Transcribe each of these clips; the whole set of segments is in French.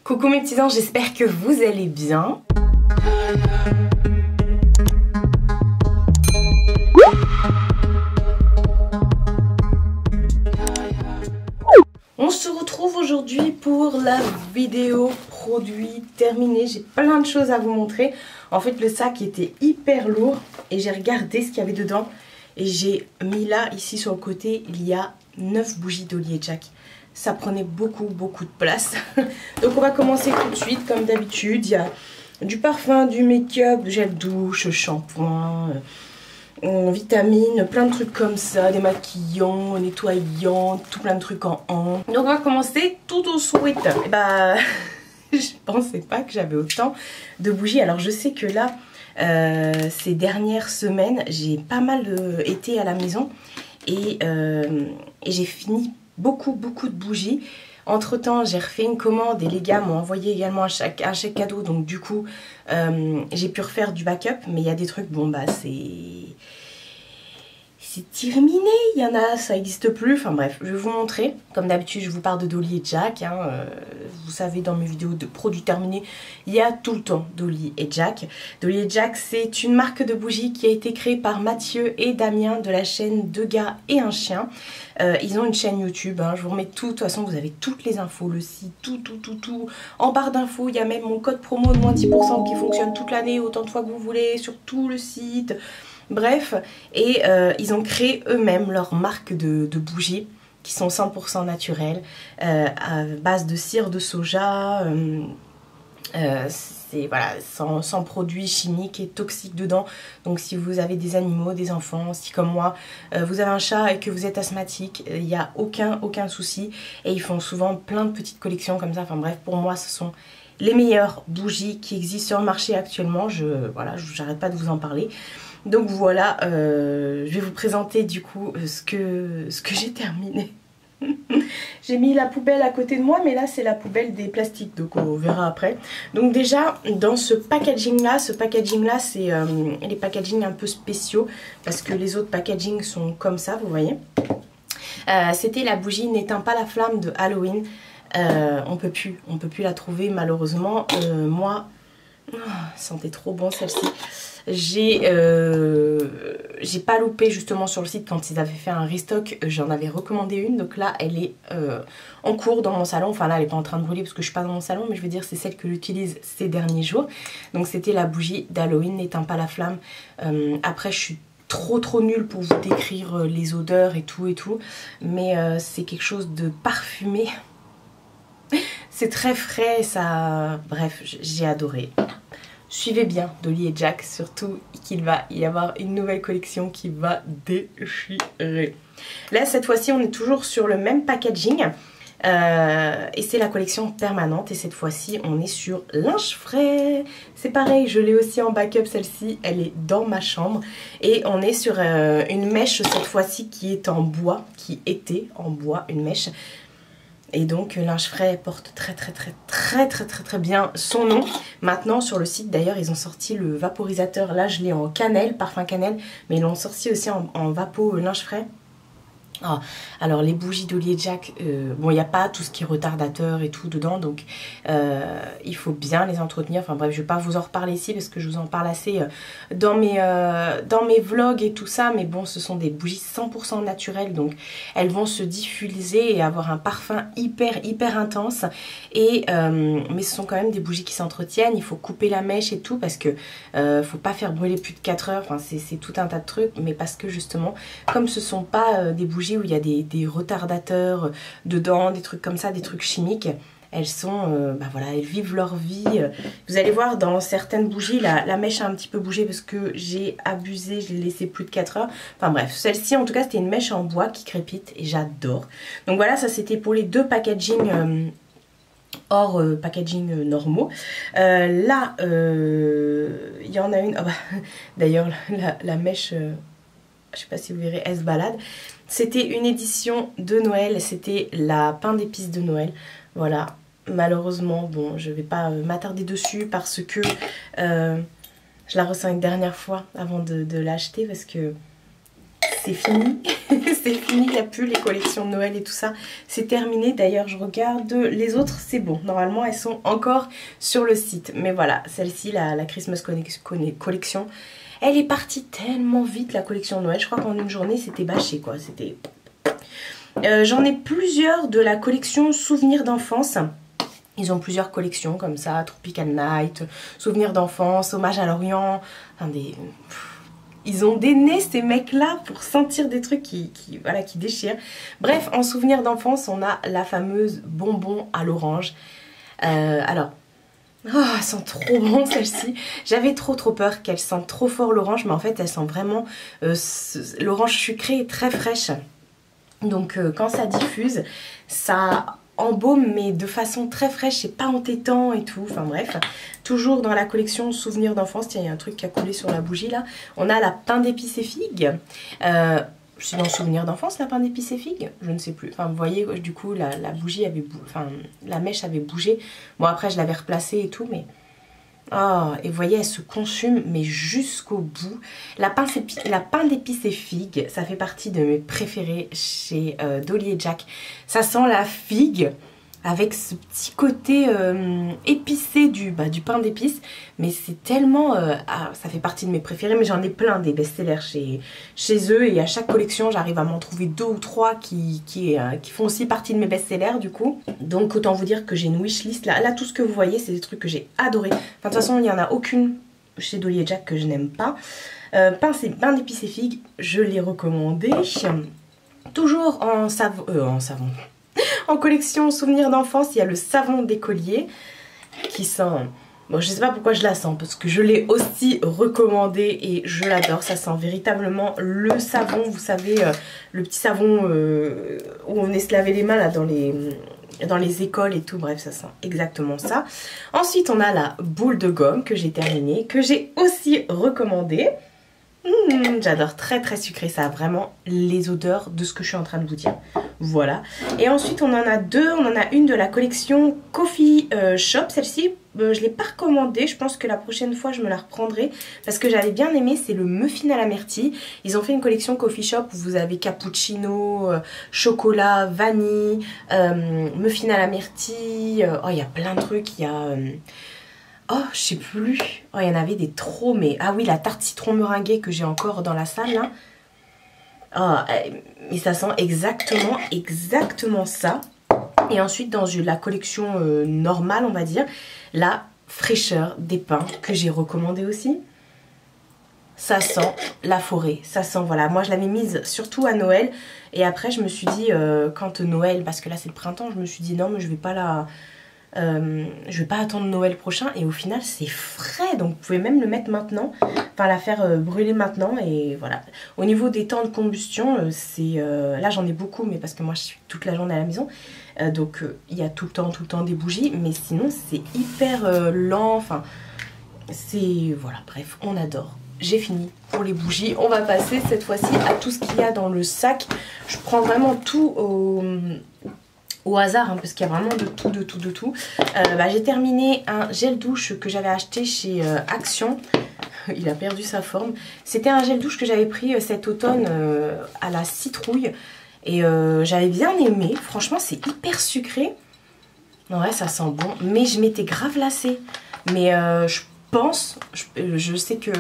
Coucou mes petits anges, j'espère que vous allez bien. On se retrouve aujourd'hui pour la vidéo produit terminée. J'ai plein de choses à vous montrer. En fait, le sac était hyper lourd et j'ai regardé ce qu'il y avait dedans. Et j'ai mis là, ici sur le côté, il y a 9 bougies d'Holly & Jack. Ça prenait beaucoup de place. Donc on va commencer tout de suite comme d'habitude. Il y a du parfum, du make-up, gel douche, shampoing, vitamines, plein de trucs comme ça, démaquillants, nettoyants, tout plein de trucs en. Donc on va commencer tout au sweat. Et bah je pensais pas que j'avais autant de bougies. Alors je sais que là ces dernières semaines j'ai pas mal été à la maison et j'ai fini beaucoup de bougies. Entre temps j'ai refait une commande et les gars m'ont envoyé également un chèque cadeau, donc du coup j'ai pu refaire du backup, mais il y a des trucs, bon bah c'est terminé, il y en a, ça n'existe plus, enfin bref, je vais vous montrer. Comme d'habitude, je vous parle de Holly & Jack, hein, vous savez, dans mes vidéos de produits terminés, il y a tout le temps d'Holly & Jack. Holly & Jack, c'est une marque de bougies qui a été créée par Mathieu et Damien de la chaîne Deux gars et un chien. Ils ont une chaîne YouTube, hein, je vous remets tout, de toute façon vous avez toutes les infos, le site, tout. En barre d'infos, il y a même mon code promo de moins 10% qui fonctionne toute l'année, autant de fois que vous voulez, sur tout le site. Bref, et ils ont créé eux-mêmes leur marque de bougies qui sont 100% naturelles, à base de cire de soja, c'est voilà, sans produits chimiques et toxiques dedans. Donc si vous avez des animaux, des enfants, si comme moi vous avez un chat et que vous êtes asthmatique, il n'y a aucun souci. Et ils font souvent plein de petites collections comme ça. Enfin bref, pour moi ce sont les meilleures bougies qui existent sur le marché actuellement. J'arrête pas de vous en parler. Donc voilà, je vais vous présenter du coup ce que j'ai terminé. J'ai mis la poubelle à côté de moi, mais là c'est la poubelle des plastiques, donc on verra après. Donc déjà dans ce packaging là c'est les packagings un peu spéciaux parce que les autres packagings sont comme ça, vous voyez. C'était la bougie N'éteins pas la flamme de Halloween. On peut plus la trouver malheureusement. Moi, sentait trop bon celle-ci. J'ai pas loupé justement sur le site quand ils avaient fait un restock, j'en avais recommandé une, donc là elle est en cours dans mon salon. Enfin là elle est pas en train de brûler parce que je suis pas dans mon salon, mais je veux dire c'est celle que j'utilise ces derniers jours. Donc c'était la bougie d'Halloween N'éteins pas la flamme. Après je suis trop nulle pour vous décrire les odeurs et tout, mais c'est quelque chose de parfumé. C'est très frais, ça, bref, j'ai adoré. Suivez bien Holly & Jack, surtout qu'il va y avoir une nouvelle collection qui va déchirer. Là, cette fois-ci, on est toujours sur le même packaging. Et c'est la collection permanente. Et cette fois-ci, on est sur linge frais. C'est pareil, je l'ai aussi en backup, celle-ci. Elle est dans ma chambre. Et on est sur une mèche, cette fois-ci, qui est en bois. Qui était en bois, une mèche. Et donc linge frais porte très bien son nom. Maintenant sur le site d'ailleurs ils ont sorti le vaporisateur. Là je l'ai en cannelle, parfum cannelle. Mais ils l'ont sorti aussi en vapo linge frais. Ah, alors les bougies d'Holly & Jack, bon il n'y a pas tout ce qui est retardateur et tout dedans, donc il faut bien les entretenir. Enfin bref, je ne vais pas vous en reparler ici parce que je vous en parle assez dans mes vlogs et tout ça, mais bon ce sont des bougies 100% naturelles, donc elles vont se diffuser et avoir un parfum hyper intense. Et mais ce sont quand même des bougies qui s'entretiennent. Il faut couper la mèche et tout parce que faut pas faire brûler plus de 4 heures, enfin c'est tout un tas de trucs, mais parce que justement comme ce sont pas des bougies où il y a des retardateurs dedans, des trucs comme ça, des trucs chimiques, elles sont, voilà, elles vivent leur vie. Vous allez voir dans certaines bougies, la mèche a un petit peu bougé parce que j'ai abusé, je l'ai laissé plus de 4 heures. Enfin bref, celle-ci en tout cas c'était une mèche en bois qui crépite et j'adore. Donc voilà, ça c'était pour les deux packaging hors packaging normaux. Là, il y en a une, oh bah, d'ailleurs la mèche, je sais pas si vous verrez, elle se balade. C'était une édition de Noël, c'était la pain d'épices de Noël. Voilà, malheureusement, bon, je vais pas m'attarder dessus parce que je la ressens une dernière fois avant de l'acheter parce que c'est fini. C'est fini, il n'y a plus les collections de Noël et tout ça. C'est terminé. D'ailleurs, je regarde les autres, c'est bon. Normalement, elles sont encore sur le site. Mais voilà, celle-ci, la Christmas Collection, elle est partie tellement vite, la collection de Noël. Je crois qu'en une journée, c'était bâché, quoi. C'était... J'en ai plusieurs de la collection Souvenirs d'enfance. Ils ont plusieurs collections comme ça, Tropical Night, Souvenirs d'enfance, Hommage à l'Orient, enfin des... Ils ont des nez ces mecs-là pour sentir des trucs voilà, qui déchirent. Bref, en souvenir d'enfance, on a la fameuse bonbon à l'orange. Alors, oh, elle sent trop bon celle-ci. J'avais trop peur qu'elle sente trop fort l'orange, mais en fait, elle sent vraiment l'orange sucrée très fraîche. Donc, quand ça diffuse, ça embaume, mais de façon très fraîche et pas entêtant et tout. Enfin bref, toujours dans la collection Souvenirs d'enfance. Tiens, il y a un truc qui a coulé sur la bougie là. On a la pain d'épices et figues. C'est dans Souvenirs d'enfance la pain d'épices et figues, je ne sais plus. Enfin vous voyez, du coup la bougie avait enfin la mèche avait bougé. Bon après je l'avais replacée et tout, mais... Oh, et vous voyez, elle se consume, mais jusqu'au bout. La pain d'épices et figues, ça fait partie de mes préférés chez Dolly et Jack. Ça sent la figue avec ce petit côté épicé du pain d'épices. Mais c'est tellement... ça fait partie de mes préférés, mais j'en ai plein des best-sellers chez eux. Et à chaque collection, j'arrive à m'en trouver 2 ou 3 qui font aussi partie de mes best-sellers du coup. Donc autant vous dire que j'ai une wishlist. Là, tout ce que vous voyez, c'est des trucs que j'ai adoré. Enfin, de toute façon, il n'y en a aucune chez Dolly et Jack que je n'aime pas. Pain d'épices et figues, je l'ai recommandé. Toujours en savon... En collection Souvenirs d'enfance, il y a le savon d'écolier qui sent... Bon, je sais pas pourquoi je la sens, parce que je l'ai aussi recommandé et je l'adore. Ça sent véritablement le savon, vous savez, le petit savon où on venait se laver les mains là dans les écoles et tout. Bref, ça sent exactement ça. Ensuite, on a la boule de gomme que j'ai terminée, que j'ai aussi recommandée. J'adore, très sucré, ça a vraiment les odeurs de ce que je suis en train de vous dire. Voilà. Et ensuite on en a 2, on en a une de la collection Coffee Shop. Celle-ci je ne l'ai pas recommandée, je pense que la prochaine fois je me la reprendrai parce que j'avais bien aimé, c'est le muffin à la myrtille. Ils ont fait une collection Coffee Shop où vous avez cappuccino, chocolat, vanille, muffin à la myrtille, oh il y a plein de trucs, il y a... Oh, je sais plus. Oh, il y en avait des trop, mais... Ah oui, la tarte citron meringuée que j'ai encore dans la salle, là. Oh, mais ça sent exactement ça. Et ensuite, dans la collection normale, on va dire, la fraîcheur des pains que j'ai recommandé aussi. Ça sent la forêt. Ça sent, voilà. Moi, je l'avais mise surtout à Noël. Et après, je me suis dit, quand Noël, parce que là, c'est le printemps, je me suis dit, non, mais je vais pas la... je vais pas attendre Noël prochain et au final c'est frais, donc vous pouvez même le mettre maintenant, enfin la faire brûler maintenant. Et voilà, au niveau des temps de combustion, c'est là j'en ai beaucoup, mais parce que moi je suis toute la journée à la maison, donc il y a tout le temps des bougies, mais sinon c'est hyper lent, enfin c'est... Voilà, bref, on adore. J'ai fini pour les bougies. On va passer cette fois-ci à tout ce qu'il y a dans le sac. Je prends vraiment tout au hasard, hein, parce qu'il y a vraiment de tout. J'ai terminé un gel douche que j'avais acheté chez Action. Il a perdu sa forme. C'était un gel douche que j'avais pris cet automne à la citrouille. Et j'avais bien aimé. Franchement, c'est hyper sucré. Ouais, ça sent bon. Mais je m'étais grave lassée. Mais je sais que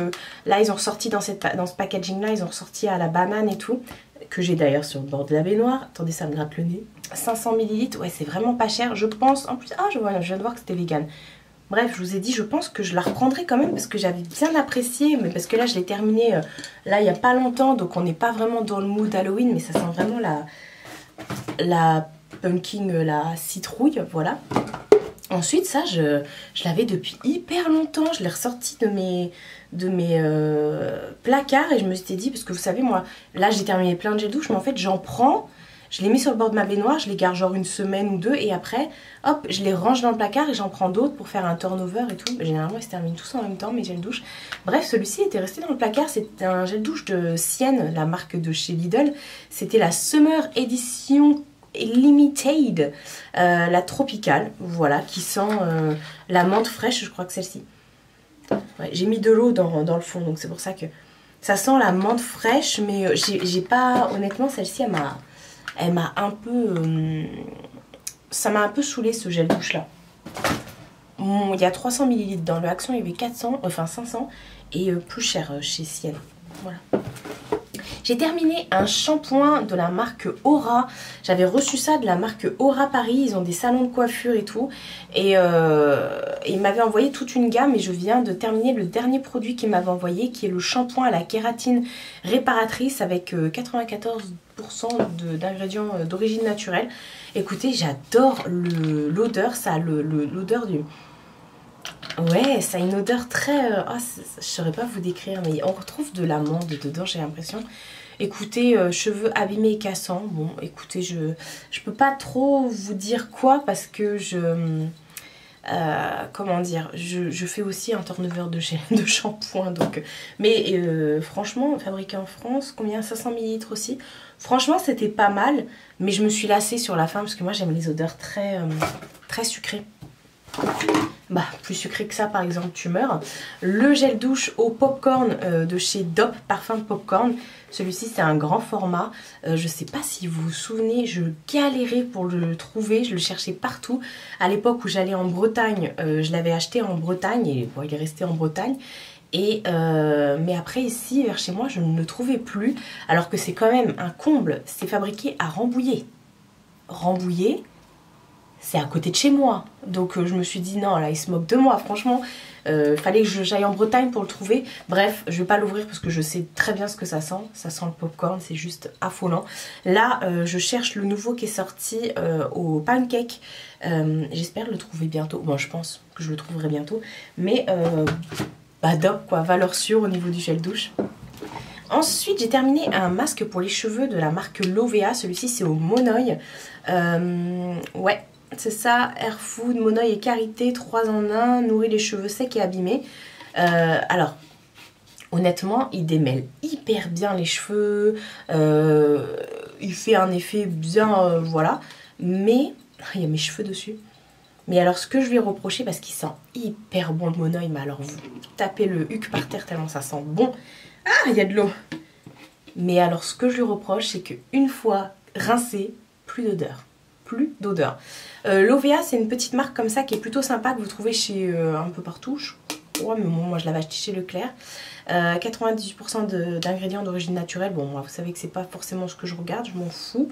là, ils ont ressorti dans ce packaging-là, ils ont ressorti à la banane et tout. Que j'ai d'ailleurs sur le bord de la baignoire. Attendez, ça me gratte le nez. 500 ml, ouais, c'est vraiment pas cher. Je pense, en plus, je viens de voir que c'était vegan. Bref, je vous ai dit, je pense que je la reprendrai quand même parce que j'avais bien apprécié. Mais parce que là, je l'ai terminée là, il n'y a pas longtemps. Donc, on n'est pas vraiment dans le mood Halloween. Mais ça sent vraiment la pumpkin, la citrouille, voilà. Ensuite, ça, je l'avais depuis hyper longtemps. Je l'ai ressorti de mes placards et je me suis dit, parce que vous savez, moi, là, j'ai terminé plein de gel douche, mais en fait, j'en prends, je les mets sur le bord de ma baignoire, je les garde genre une semaine ou 2 et après, hop, je les range dans le placard et j'en prends d'autres pour faire un turnover et tout. Généralement, ils se terminent tous en même temps, mes gel douche. Bref, celui-ci était resté dans le placard. C'était un gel douche de Sienne, la marque de chez Lidl. C'était la Summer Edition Limited, la tropicale, voilà, qui sent la menthe fraîche, je crois que celle-ci. Ouais, j'ai mis de l'eau dans le fond, donc c'est pour ça que Ça sent la menthe fraîche, mais j'ai pas... Honnêtement, celle-ci, elle m'a un peu... ça m'a un peu saoulé ce gel douche là. Il y a 300 ml dans le Action, il y avait 400, enfin 500 et plus cher chez Sienne. Voilà. J'ai terminé un shampoing de la marque Aura. J'avais reçu ça de la marque Aura Paris. Ils ont des salons de coiffure et tout. Et ils m'avaient envoyé toute une gamme. Et je viens de terminer le dernier produit qu'ils m'avaient envoyé, qui est le shampoing à la kératine réparatrice avec 94% d'ingrédients d'origine naturelle. Écoutez, j'adore l'odeur. Ça a l'odeur du... Ouais, ça a une odeur très... je saurais pas vous décrire, mais on retrouve de l'amande dedans, j'ai l'impression. Écoutez, cheveux abîmés et cassants. Bon, écoutez, je peux pas trop vous dire quoi parce que comment dire, je fais aussi un turnover de shampoing. Donc, mais franchement, fabriqué en France, combien? 500 ml aussi. Franchement, c'était pas mal, mais je me suis lassée sur la fin parce que moi, j'aime les odeurs très, très sucrées. Bah, plus sucré que ça, par exemple, tu meurs. Le gel douche au popcorn de chez Dop, parfum de popcorn. Celui-ci, c'est un grand format. Je sais pas si vous vous souvenez, je galérais pour le trouver. Je le cherchais partout. À l'époque où j'allais en Bretagne, je l'avais acheté en Bretagne. Et bon, il est resté en Bretagne. Et mais après, ici, vers chez moi, je ne le trouvais plus. Alors que c'est quand même un comble. C'est fabriqué à Rambouillet. Rambouillet, c'est à côté de chez moi. Donc je me suis dit non, là il se moque de moi, franchement. Fallait que j'aille en Bretagne pour le trouver. Bref, je vais pas l'ouvrir parce que je sais très bien ce que ça sent. Ça sent le popcorn, c'est juste affolant. Là, je cherche le nouveau qui est sorti au pancake. J'espère le trouver bientôt. Bon, je pense que je le trouverai bientôt. Mais bah Dop quoi, valeur sûre au niveau du gel douche. Ensuite, j'ai terminé un masque pour les cheveux de la marque Lovea. Celui-ci, c'est au Monoï. Ouais. C'est ça, Air Food, Monoï et Karité, 3 en 1, nourrit les cheveux secs et abîmés. Alors, honnêtement, il démêle hyper bien les cheveux. Il fait un effet bien, voilà. Mais, il y a mes cheveux dessus. Mais alors, ce que je lui ai reproché, parce qu'il sent hyper bon le Monoï, mais alors vous tapez le huc par terre tellement ça sent bon. Ah, il y a de l'eau. Mais alors, ce que je lui reproche, c'est qu'une fois rincé, plus d'odeur. Plus d'odeur. Lovea, c'est une petite marque comme ça qui est plutôt sympa, que vous trouvez chez un peu partout. Ouais, mais bon, moi je l'avais acheté chez Leclerc. 98% d'ingrédients d'origine naturelle. Bon, moi vous savez que c'est pas forcément ce que je regarde, je m'en fous.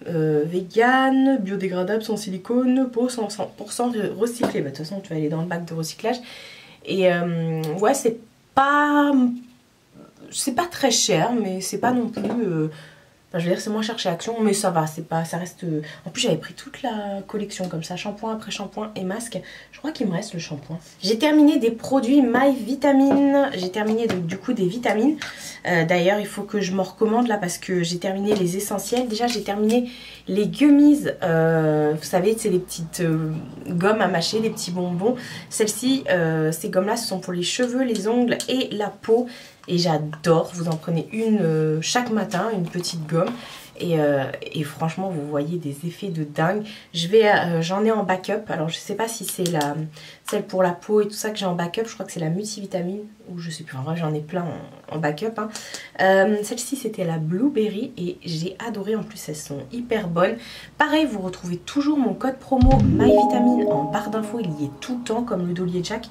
Vegan, biodégradable, sans silicone, peau 100% recyclée. Bah, de toute façon, tu vas aller dans le bac de recyclage. Et ouais, c'est pas très cher, mais c'est pas non plus... Enfin, je veux dire, c'est moins cher chez Action, mais ça va, c'est pas, ça reste... En plus, j'avais pris toute la collection comme ça, shampoing après shampoing et masque. Je crois qu'il me reste le shampoing. J'ai terminé des produits My Vitamine. J'ai terminé donc, du coup des vitamines. D'ailleurs, il faut que je m'en recommande là parce que j'ai terminé les essentiels. Déjà, j'ai terminé les gummies. Vous savez, c'est les petites gommes à mâcher, les petits bonbons. Celles-ci, ces gommes-là, ce sont pour les cheveux, les ongles et la peau. Et j'adore, vous en prenez une chaque matin, une petite gomme. Et franchement, vous voyez des effets de dingue. J'en ai en backup. Alors, je sais pas si c'est celle pour la peau et tout ça que j'ai en backup. Je crois que c'est la multivitamine. Ou je sais plus, en vrai, j'en ai plein en backup. Hein. Celle-ci, c'était la Blueberry. Et j'ai adoré. En plus, elles sont hyper bonnes. Pareil, vous retrouvez toujours mon code promo MyVitamine en barre d'infos. Il y est tout le temps, comme le Dolly Jack.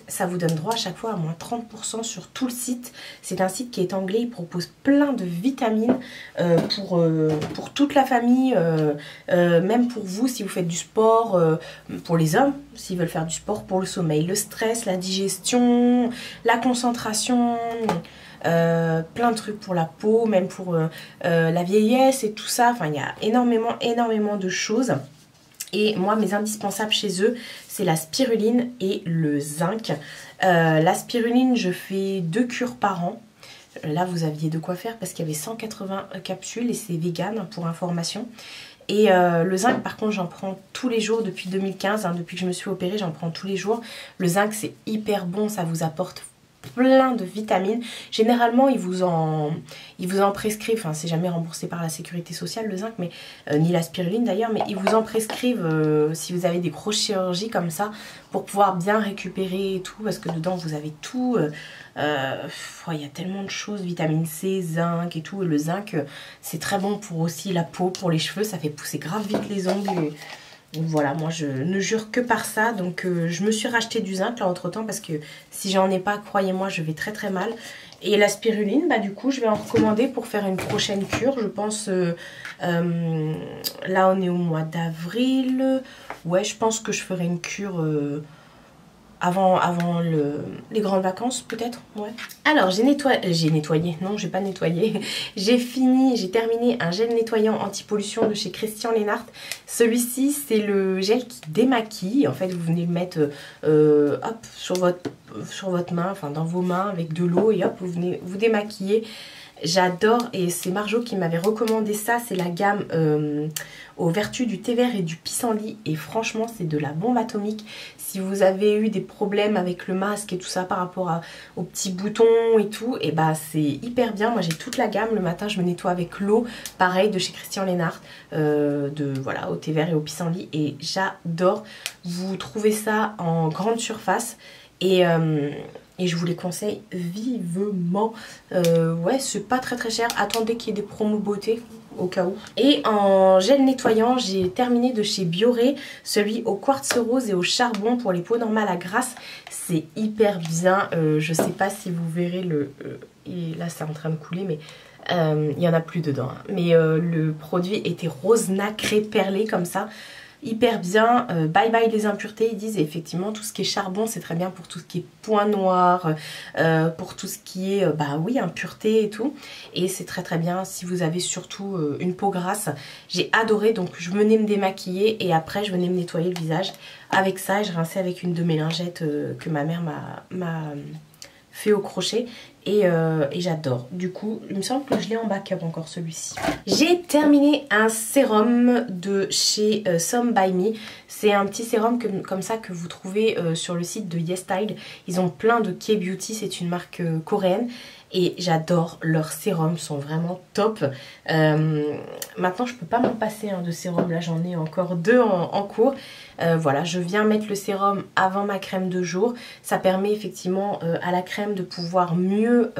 Ça vous donne droit à chaque fois à moins 30% sur tout le site. C'est un site qui est anglais, il propose plein de vitamines pour toute la famille, même pour vous si vous faites du sport, pour les hommes s'ils veulent faire du sport, pour le sommeil, le stress, la digestion, la concentration, plein de trucs pour la peau, même pour la vieillesse et tout ça. Enfin, il y a énormément de choses. Et moi, mes indispensables chez eux, c'est la spiruline et le zinc. La spiruline, je fais 2 cures par an. Là, vous aviez de quoi faire parce qu'il y avait 180 capsules et c'est vegan pour information. Et le zinc, par contre, j'en prends tous les jours depuis 2015. Hein, depuis que je me suis opérée, j'en prends tous les jours. Le zinc, c'est hyper bon, ça vous apporte plein de vitamines. Généralement ils vous en prescrivent, enfin c'est jamais remboursé par la sécurité sociale le zinc, mais ni la spiruline d'ailleurs, mais ils vous en prescrivent si vous avez des grosses chirurgies comme ça, pour pouvoir bien récupérer et tout, parce que dedans vous avez tout. Il y a tellement de choses, vitamine C, zinc et tout, et le zinc c'est très bon pour aussi la peau, pour les cheveux, ça fait pousser grave vite les ongles. Donc voilà, moi je ne jure que par ça, donc je me suis racheté du zinc là entre temps, parce que si j'en ai pas, croyez-moi, je vais très très mal. Et la spiruline, bah du coup je vais en recommander pour faire une prochaine cure, je pense, là on est au mois d'avril, ouais je pense que je ferai une cure avant les grandes vacances peut-être, ouais. Alors j'ai nettoyé, non j'ai pas nettoyé, j'ai terminé un gel nettoyant anti-pollution de chez Christian Lennart. Celui-ci c'est le gel qui démaquille, en fait vous venez le mettre hop, sur votre main, enfin dans vos mains avec de l'eau, et hop vous venez vous démaquiller. J'adore, et c'est Marjo qui m'avait recommandé ça, c'est la gamme aux vertus du thé vert et du pissenlit, et franchement c'est de la bombe atomique. Si vous avez eu des problèmes avec le masque et tout ça par rapport aux petits boutons et tout, et bah c'est hyper bien. Moi j'ai toute la gamme, le matin je me nettoie avec l'eau, pareil de chez Christian Lennart, voilà, au thé vert et au pissenlit, et j'adore. Vous trouvez ça en grande surface, et je vous les conseille vivement. Ouais, c'est pas très très cher. Attendez qu'il y ait des promos beauté au cas où. Et en gel nettoyant, j'ai terminé de chez Bioré, celui au quartz rose et au charbon pour les peaux normales à grasse. C'est hyper bien. Je sais pas si vous verrez et là c'est en train de couler, mais il y en a plus dedans. Hein. Mais le produit était rose nacré perlé comme ça. Hyper bien, bye bye les impuretés, ils disent. Et effectivement tout ce qui est charbon c'est très bien pour tout ce qui est points noirs, pour tout ce qui est bah oui, impureté et tout, et c'est très très bien si vous avez surtout une peau grasse. J'ai adoré, donc je venais me démaquiller et après je venais me nettoyer le visage avec ça, et je rinçais avec une de mes lingettes que ma mère m'a fait au crochet, et j'adore. Du coup il me semble que je l'ai en backup encore celui-ci. J'ai terminé un sérum de chez Some By Me. C'est un petit sérum comme ça que vous trouvez sur le site de YesStyle. Ils ont plein de K-Beauty, c'est une marque coréenne, et j'adore leurs sérums, sont vraiment top. Maintenant je peux pas m'en passer de sérum, là j'en ai encore deux en cours. Voilà, je viens mettre le sérum avant ma crème de jour. Ça permet effectivement à la crème de pouvoir mieux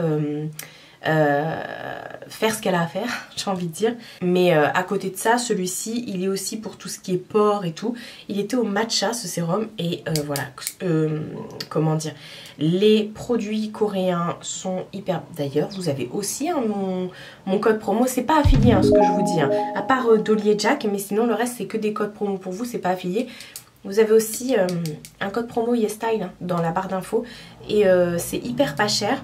faire ce qu'elle a à faire, j'ai envie de dire. Mais à côté de ça, celui-ci il est aussi pour tout ce qui est pores et tout. Il était au matcha ce sérum, et voilà, comment dire, les produits coréens sont hyper. D'ailleurs vous avez aussi mon code promo, c'est pas affilié ce que je vous dis, à part Dolly et Jack, mais sinon le reste c'est que des codes promo pour vous, c'est pas affilié. Vous avez aussi un code promo YesStyle dans la barre d'infos, et c'est hyper pas cher.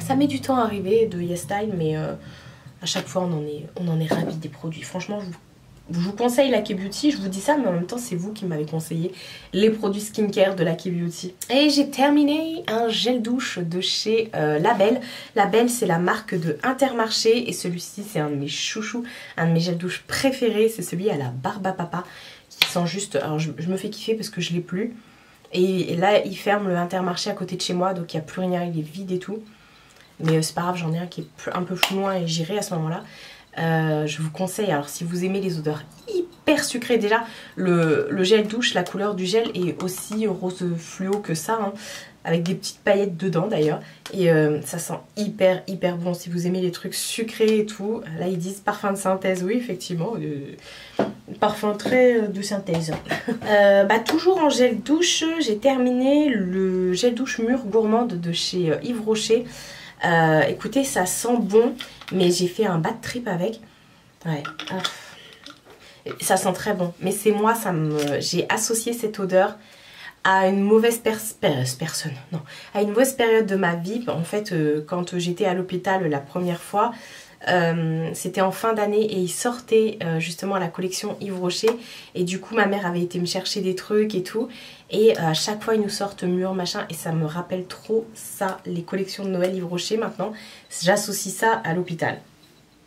Ça met du temps à arriver de YesStyle, mais à chaque fois on en est ravis des produits. Franchement je vous conseille la K-Beauty, je vous dis ça, mais en même temps c'est vous qui m'avez conseillé les produits skincare de la K-Beauty. Et j'ai terminé un gel douche de chez Label. Label c'est la marque de Intermarché, et celui-ci c'est un de mes chouchous, un de mes gels douche préférés, c'est celui à la barbe à papa, qui sent juste, alors je me fais kiffer parce que je l'ai plus. Et là il ferme le Intermarché à côté de chez moi, donc il n'y a plus rien, il est vide et tout. Mais c'est pas grave, j'en ai un qui est un peu plus loin et j'irai à ce moment-là. Je vous conseille, alors si vous aimez les odeurs hyper sucrées, déjà le gel douche, la couleur du gel est aussi rose fluo que ça, avec des petites paillettes dedans d'ailleurs, et ça sent hyper bon. Si vous aimez les trucs sucrés et tout, là ils disent parfum de synthèse, oui effectivement, parfum très de synthèse. Bah, toujours en gel douche, j'ai terminé le gel douche mûre gourmande de chez Yves Rocher. Écoutez, ça sent bon, mais j'ai fait un bad trip avec. Ouais. Ça sent très bon, mais c'est moi, j'ai associé cette odeur à une mauvaise personne, non, à une mauvaise période de ma vie. En fait, quand j'étais à l'hôpital la première fois, c'était en fin d'année, et ils sortaient justement la collection Yves Rocher, et du coup ma mère avait été me chercher des trucs et tout, et à chaque fois ils nous sortent mûr machin, et ça me rappelle trop ça, les collections de Noël Yves Rocher. Maintenant j'associe ça à l'hôpital,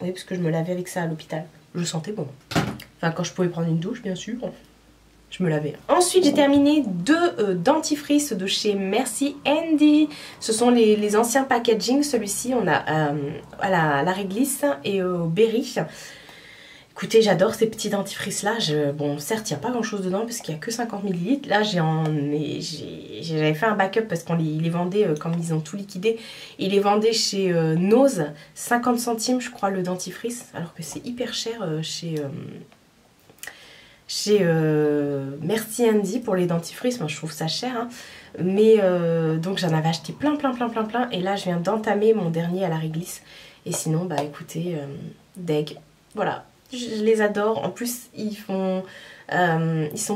oui, parce que je me lavais avec ça à l'hôpital, je sentais bon, enfin quand je pouvais prendre une douche bien sûr. je me lavais. Ensuite j'ai terminé deux dentifrices de chez Merci Handy. Ce sont les anciens packaging. Celui-ci on a à la réglisse et au berry. Écoutez, j'adore ces petits dentifrices là. Bon, certes, il n'y a pas grand chose dedans parce qu'il n'y a que 50 ml. Là, j'avais fait un backup parce qu'on les vendait, comme ils ont tout liquidé. Ils les vendaient chez Nose, 50 centimes, je crois, le dentifrice. Alors que c'est hyper cher chez Merci Handy pour les dentifrices. Moi, je trouve ça cher. Hein. Mais donc, j'en avais acheté plein. Et là, je viens d'entamer mon dernier à la réglisse. Et sinon, bah écoutez, deg. Voilà. Je les adore. En plus, ils sont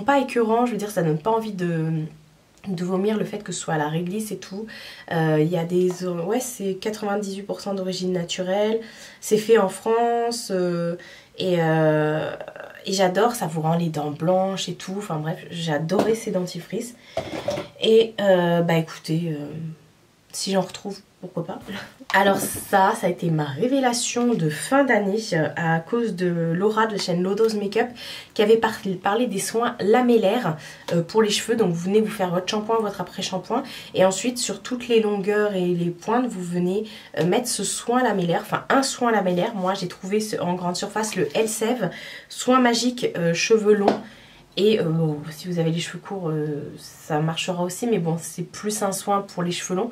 pas écœurants. Je veux dire, ça donne pas envie de vomir le fait que ce soit à la réglisse et tout. Il y a des... Ouais, c'est 98% d'origine naturelle. C'est fait en France. Et j'adore. Ça vous rend les dents blanches et tout. Enfin bref, j'adorais ces dentifrices. Et bah écoutez... si j'en retrouve, pourquoi pas. Alors ça a été ma révélation de fin d'année à cause de Laura de la chaîne Lodo's Makeup qui avait parlé des soins lamellaires pour les cheveux. Donc vous venez vous faire votre shampoing, votre après-shampoing et ensuite sur toutes les longueurs et les pointes vous venez mettre ce soin lamellaire, enfin un soin lamellaire. Moi j'ai trouvé en grande surface le Elseve, soin magique cheveux longs. Et bon, si vous avez les cheveux courts, ça marchera aussi, mais bon, c'est plus un soin pour les cheveux longs.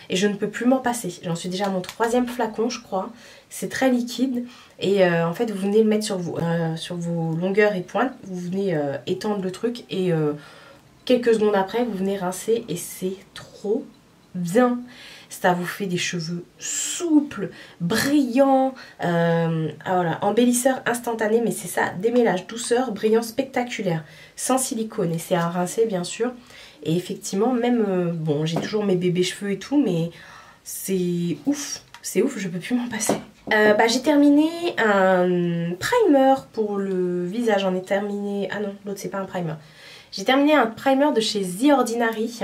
Et je ne peux plus m'en passer. J'en suis déjà à mon 3e flacon, je crois. C'est très liquide. Et en fait, vous venez le mettre sur vos longueurs et pointes. Vous venez étendre le truc. Et quelques secondes après, vous venez rincer. Et c'est trop bien. Ça vous fait des cheveux souples, brillants, voilà, embellisseur instantané, mais c'est ça, démêlage, douceur, brillant, spectaculaire, sans silicone, et c'est à rincer bien sûr. Et effectivement, même, bon, j'ai toujours mes bébés cheveux et tout, mais c'est ouf, je peux plus m'en passer. Bah, j'ai terminé un primer pour le visage, j'en ai terminé, ah non, l'autre c'est pas un primer. J'ai terminé un primer de chez The Ordinary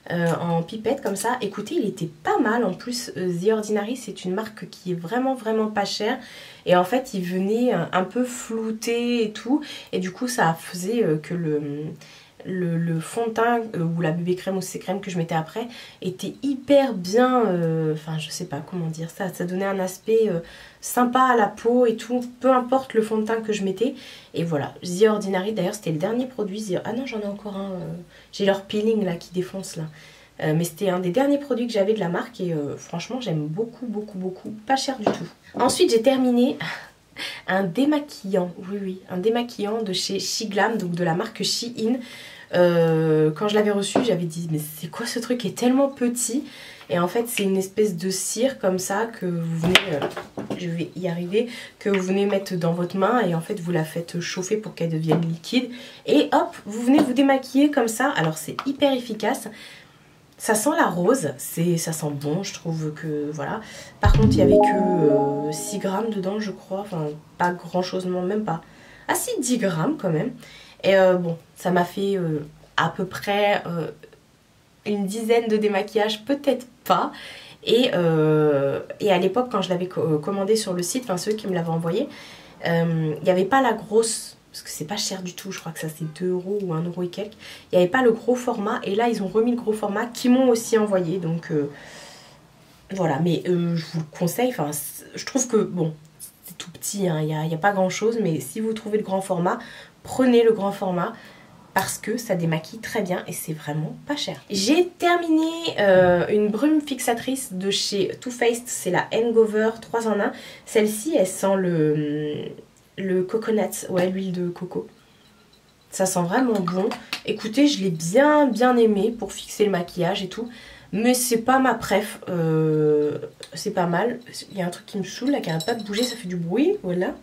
en pipette comme ça. Écoutez, il était pas mal en plus. The Ordinary, c'est une marque qui est vraiment pas chère. Et en fait, il venait un peu flouté et tout. Et du coup, ça faisait que le fond de teint ou la bébé crème ou CC crème que je mettais après était hyper bien, enfin je sais pas comment dire ça, ça donnait un aspect sympa à la peau et tout, peu importe le fond de teint que je mettais. Et voilà, The Ordinary, d'ailleurs c'était le dernier produit, ah non j'en ai encore un, j'ai leur peeling là qui défonce là. Mais c'était un des derniers produits que j'avais de la marque et franchement j'aime beaucoup, pas cher du tout. Ensuite j'ai terminé un démaquillant, oui, un démaquillant de chez Shiglam, donc de la marque Shein. Quand je l'avais reçu, j'avais dit mais c'est quoi ce truc, est tellement petit. Et en fait c'est une espèce de cire comme ça que vous venez, je vais y arriver, que vous venez mettre dans votre main et en fait vous la faites chauffer pour qu'elle devienne liquide. Et hop, vous venez vous démaquiller comme ça. Alors c'est hyper efficace. Ça sent la rose, ça sent bon, je trouve que voilà. Par contre, il n'y avait que 6 grammes dedans, je crois. Enfin, pas grand chose, non, même pas. Ah si, 10 grammes quand même. Et bon, ça m'a fait à peu près une dizaine de démaquillages, peut-être pas. Et à l'époque, quand je l'avais commandé sur le site, enfin ceux qui me l'avaient envoyé, il n'y avait pas la grosse... Parce que c'est pas cher du tout, je crois que ça c'est 2 € ou 1 € et quelques. Il n'y avait pas le gros format et là ils ont remis le gros format qui m'ont aussi envoyé. Donc voilà, mais je vous le conseille, enfin je trouve que bon, c'est tout petit, hein, il n'y a pas grand chose. Mais si vous trouvez le grand format, prenez le grand format parce que ça démaquille très bien et c'est vraiment pas cher. J'ai terminé une brume fixatrice de chez Too Faced, c'est la Hangover 3 en 1. Celle-ci elle sent le coconut, ouais, l'huile de coco. Ça sent vraiment bon. Écoutez, je l'ai bien aimé pour fixer le maquillage et tout. Mais c'est pas ma préf. C'est pas mal. Il y a un truc qui me saoule là, qui arrête pas de bouger, ça fait du bruit. Voilà.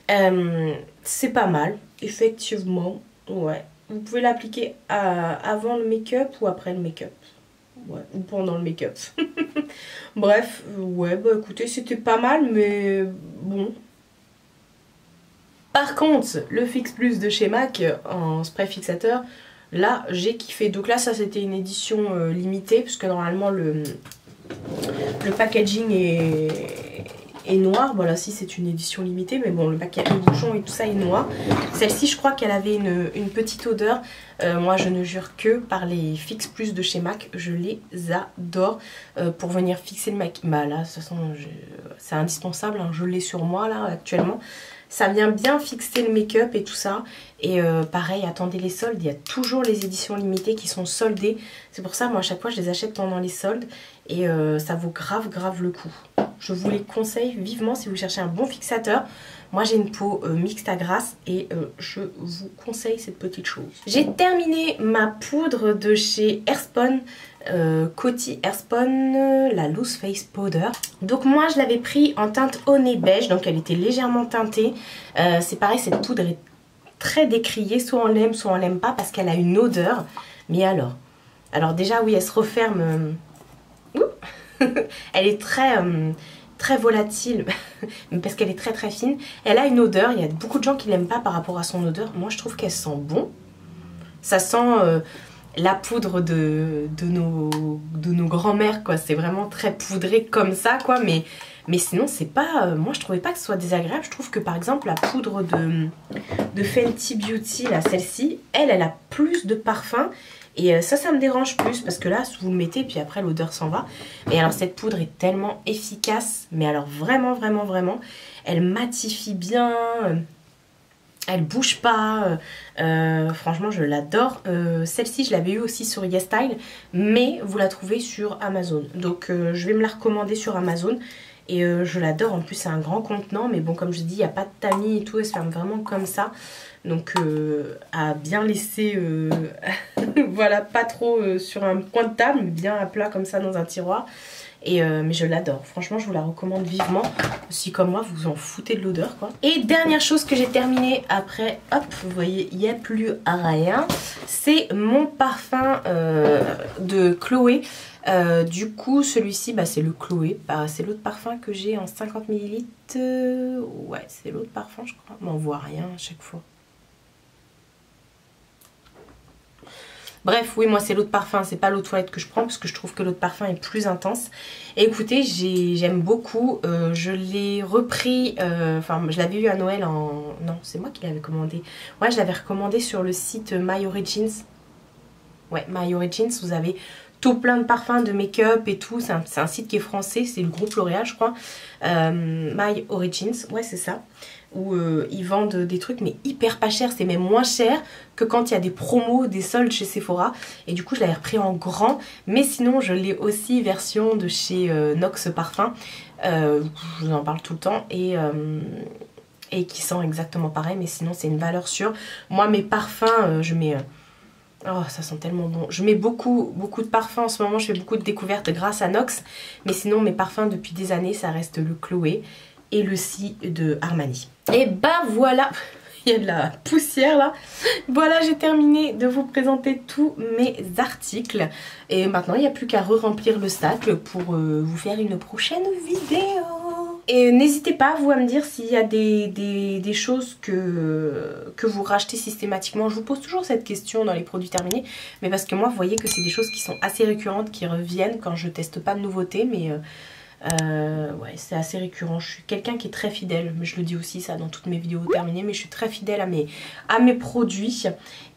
C'est pas mal, effectivement. Ouais. Vous pouvez l'appliquer avant le make-up ou après le make-up. Ouais, ou pendant le make-up. Bref, ouais, bah écoutez, c'était pas mal, mais bon. Par contre, le Fix Plus de chez MAC en spray fixateur, là j'ai kiffé. Donc là ça c'était une édition limitée, puisque normalement le packaging est est noire. Voilà, si c'est une édition limitée, mais bon, le paquet, le bouchon et tout ça est noir. Celle-ci, je crois qu'elle avait une petite odeur. Moi, je ne jure que par les Fix Plus de chez MAC. Je les adore pour venir fixer le maquillage. Bah là, de toute façon, c'est indispensable. Hein, je l'ai sur moi là actuellement. Ça vient bien fixer le make-up et tout ça. Et pareil, attendez les soldes. Il y a toujours les éditions limitées qui sont soldées. C'est pour ça, moi, à chaque fois, je les achète pendant les soldes. Et ça vaut grave le coup. Je vous les conseille vivement si vous cherchez un bon fixateur. Moi, j'ai une peau mixte à grasse et je vous conseille cette petite chose. J'ai terminé ma poudre de chez Airspun. Coty Airspun, la Loose Face Powder. Donc moi je l'avais pris en teinte au nez beige, donc elle était légèrement teintée. C'est pareil, cette poudre est très décriée, soit on l'aime soit on l'aime pas parce qu'elle a une odeur. Mais alors déjà oui, elle se referme. Elle est très volatile parce qu'elle est très fine. Elle a une odeur, il y a beaucoup de gens qui l'aiment pas par rapport à son odeur. Moi je trouve qu'elle sent bon. Ça sent la poudre de nos grands-mères, quoi. C'est vraiment très poudré comme ça, quoi. Mais sinon, c'est pas... moi, je trouvais pas que ce soit désagréable. Je trouve que, par exemple, la poudre de Fenty Beauty, là, celle-ci, elle a plus de parfum. Et ça me dérange plus. Parce que là, vous le mettez, puis après, l'odeur s'en va. Mais alors, cette poudre est tellement efficace. Mais alors, vraiment. Elle matifie bien... Elle bouge pas, franchement je l'adore. Celle-ci je l'avais eu aussi sur YesStyle, mais vous la trouvez sur Amazon. Donc je vais me la recommander sur Amazon. Et je l'adore, en plus c'est un grand contenant, mais bon comme je dis, il n'y a pas de tamis et tout, elle se ferme vraiment comme ça. Donc à bien laisser, voilà, pas trop sur un coin de table, mais bien à plat comme ça dans un tiroir. Mais je l'adore, franchement je vous la recommande vivement. Si comme moi vous vous en foutez de l'odeur, quoi. Et dernière chose que j'ai terminée après, hop, vous voyez, il n'y a plus rien. C'est mon parfum de Chloé. Du coup celui-ci bah, c'est le Chloé, bah, c'est l'autre parfum que j'ai en 50 ml. Ouais c'est l'autre parfum je crois, mais on voit rien à chaque fois. Bref, oui, moi c'est l'eau de parfum, c'est pas l'eau de toilette que je prends parce que je trouve que l'eau de parfum est plus intense. Et écoutez, j'aime beaucoup, je l'ai repris, enfin je l'avais eu à Noël en... Non, c'est moi qui l'avais commandé. Ouais, je l'avais recommandé sur le site My Origins. Ouais, My Origins, vous avez tout plein de parfums, de make-up et tout. C'est un site qui est français, c'est le groupe L'Oréal je crois. My Origins, ouais c'est ça. Où ils vendent des trucs mais hyper pas cher, c'est même moins cher que quand il y a des promos, des soldes chez Sephora. Et du coup je l'avais repris en grand, mais sinon je l'ai aussi version de chez Nox Parfum, je vous en parle tout le temps, et qui sent exactement pareil, mais sinon c'est une valeur sûre. Moi mes parfums, je mets... oh ça sent tellement bon. Je mets beaucoup de parfums en ce moment, je fais beaucoup de découvertes grâce à Nox, mais sinon mes parfums depuis des années ça reste le Chloé et le Si de Armani. Et bah voilà, il y a de la poussière là. Voilà, j'ai terminé de vous présenter tous mes articles. Et maintenant, il n'y a plus qu'à re-remplir le sac pour vous faire une prochaine vidéo. Et n'hésitez pas, vous, à me dire s'il y a des choses que vous rachetez systématiquement. Je vous pose toujours cette question dans les produits terminés. Mais parce que moi, vous voyez que c'est des choses qui sont assez récurrentes, qui reviennent quand je teste pas de nouveautés. Mais... ouais, c'est assez récurrent. Je suis quelqu'un qui est très fidèle, mais je le dis aussi ça dans toutes mes vidéos terminées, mais je suis très fidèle à mes produits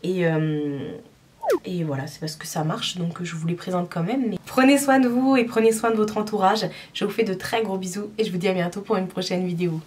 et voilà, c'est parce que ça marche, donc je vous les présente quand même. Mais prenez soin de vous et prenez soin de votre entourage. Je vous fais de très gros bisous et je vous dis à bientôt pour une prochaine vidéo.